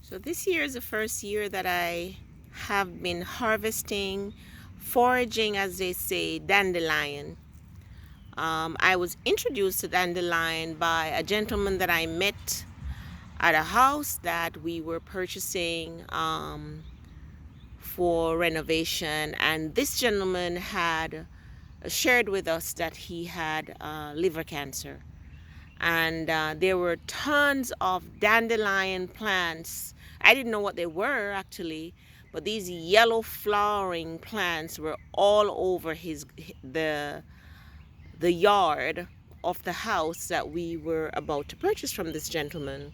So this year is the first year that I have been harvesting, foraging, as they say, dandelion. I was introduced to dandelion by a gentleman that I met at a house that we were purchasing for renovation, and this gentleman had shared with us that he had liver cancer, and there were tons of dandelion plants. I didn't know what they were actually, but these yellow flowering plants were all over the yard of the house that we were about to purchase from this gentleman.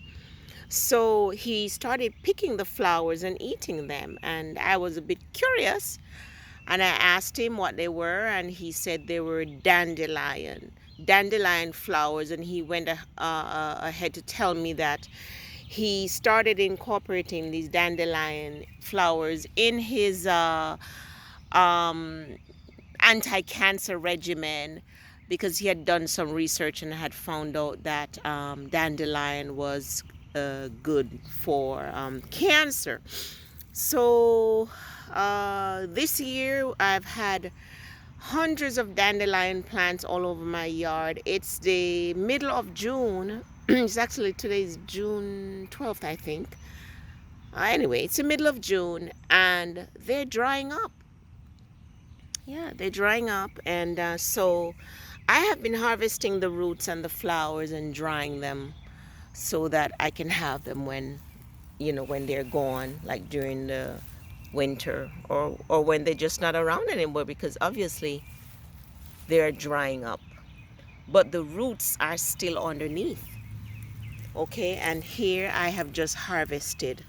So he started picking the flowers and eating them, and I was a bit curious, and I asked him what they were, and he said they were dandelion flowers. And he went ahead to tell me that he started incorporating these dandelion flowers in his um, anti-cancer regimen, because he had done some research and had found out that dandelion was good for cancer. So this year I've had hundreds of dandelion plants all over my yard. It's the middle of June. It's actually, today's June 12th, I think. Anyway, it's the middle of June and they're drying up. Yeah, they're drying up. And so I have been harvesting the roots and the flowers and drying them so that I can have them when, when they're gone, like during the winter, or when they're just not around anymore, because obviously they're drying up. But the roots are still underneath. Okay, and here I have just harvested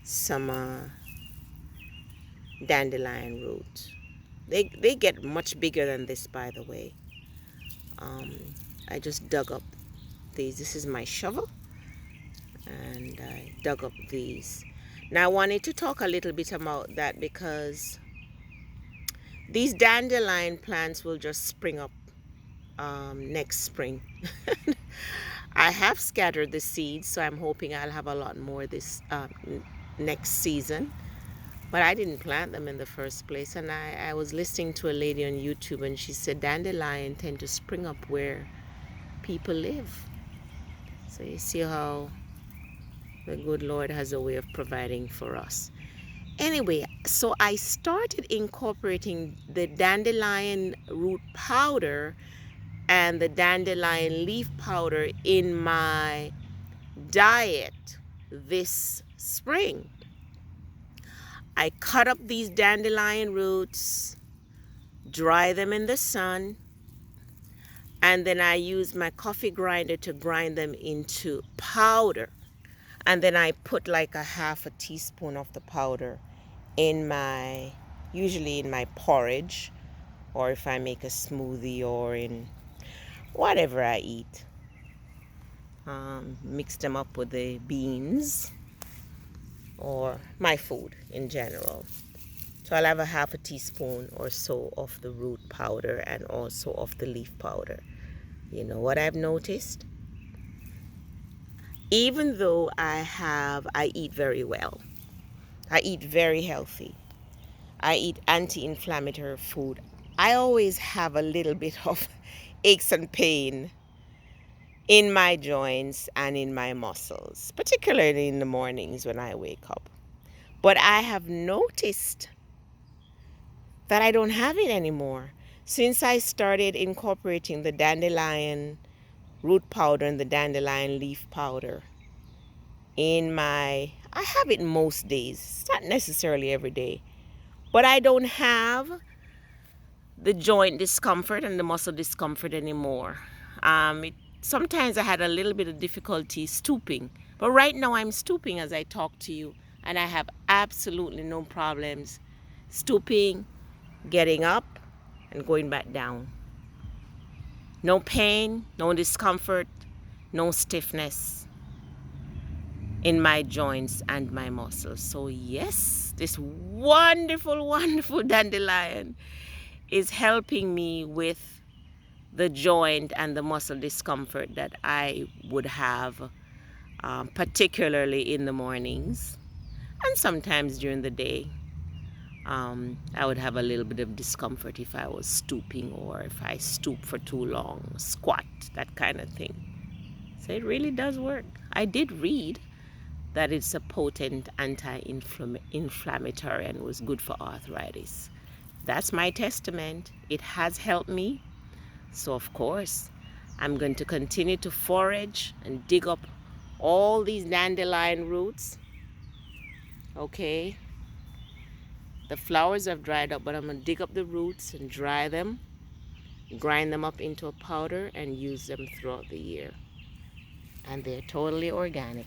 some dandelion roots. They get much bigger than this, by the way. Um, I just dug up these. This is my shovel, and I dug up these. Now I wanted to talk a little bit about that because these dandelion plants will just spring up next spring. I have scattered the seeds, so I'm hoping I'll have a lot more this next season. But I didn't plant them in the first place. And I was listening to a lady on YouTube, and she said dandelion tend to spring up where people live. So you see how the good Lord has a way of providing for us. Anyway, so I started incorporating the dandelion root powder and the dandelion leaf powder in my diet this spring. I cut up these dandelion roots, dry them in the sun, and then I use my coffee grinder to grind them into powder. And then I put like a half a teaspoon of the powder usually in my porridge, or if I make a smoothie, or in whatever I eat. Mix them up with the beans or my food in general. So I'll have a half a teaspoon or so of the root powder and also of the leaf powder. You know what I've noticed? Even though I eat very well, I eat very healthy, I eat anti-inflammatory food, I always have a little bit of aches and pain in my joints and in my muscles, particularly in the mornings when I wake up. But I have noticed that I don't have it anymore since I started incorporating the dandelion root powder and the dandelion leaf powder I have it most days. It's not necessarily every day, but I don't have the joint discomfort and the muscle discomfort anymore. Sometimes I had a little bit of difficulty stooping, but right now I'm stooping as I talk to you, and I have absolutely no problems stooping, getting up, and going back down. No pain, no discomfort, no stiffness in my joints and my muscles. So yes, this wonderful, wonderful dandelion is helping me with the joint and the muscle discomfort that I would have particularly in the mornings and sometimes during the day. I would have a little bit of discomfort if I was stooping or if I stoop for too long, squat, that kind of thing. So it really does work. I did read that it's a potent anti-inflammatory and was good for arthritis. That's my testament. It has helped me. So of course, I'm going to continue to forage and dig up all these dandelion roots. Okay. The flowers have dried up, but I'm going to dig up the roots and dry them, grind them up into a powder, and use them throughout the year. And they're totally organic.